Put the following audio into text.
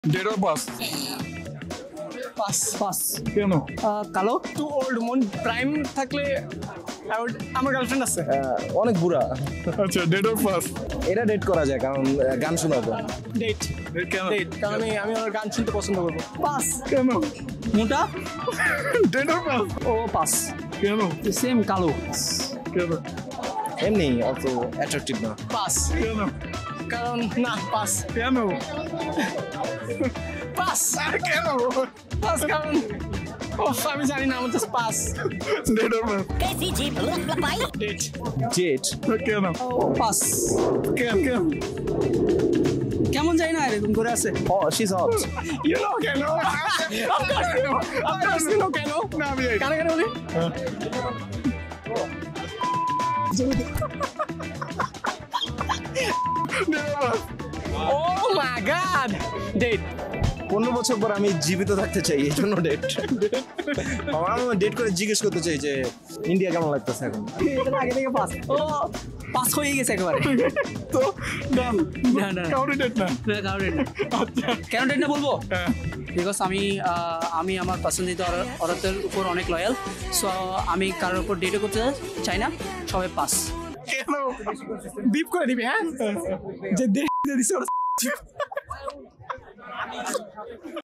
Date of birth পাস পাস কেন? কালো টু ওল্ড মন প্রাইম থাকলে আমার গার্লফ্রেন্ড আছে অনেক বুড়া। আচ্ছা ডেট অফ বার্থ এটা ডেট করা যায় কারণ গান শোনাবো। ডেট কেন? ডেট কারণ আমি ওর গান শুনতে পছন্দ করবো পাস কেন? মোটা ডেট অফ বার্থ ও পাস কেন? সেম কালো কেন? এমনি অত অ্যাট্রাকটিভ না। পাস কেন? কারণ না পাস কেন? পাস কেন? পাস কারণ আমি জানি না আমার তো pass date of birth date জেট কেন? পাস কেন? কেন? কেমন যাই না এরকম করে আছে ও she is hot. You know কেন অফকোর্স ইউ নো কেন না আমি কেন কেন বলি ও মাই গড ডেট 15 বছর পর আমি জীবিত থাকতে চাই, এই জন্য ডেট। আমি ডেট করে জিজ্ঞেস করতে চাই যে ইন্ডিয়া কেমন লাগতেছে এখন। এটা আগে থেকে পাস ও পাস হয়ে গেছে একেবারে তো ডান না, না। কাউরে ডেট না কেন ডেট না আচ্ছা কেন ডেট না বলবো হ্যাঁ। বিকজ আমি আমার পছন্দিত অর্থের উপর অনেক লয়াল সো আমি কারোর উপর ডেটও করতে চাই না সবাই পাস কেন? বিপ করে দিবি হ্যাঁ যে দিছে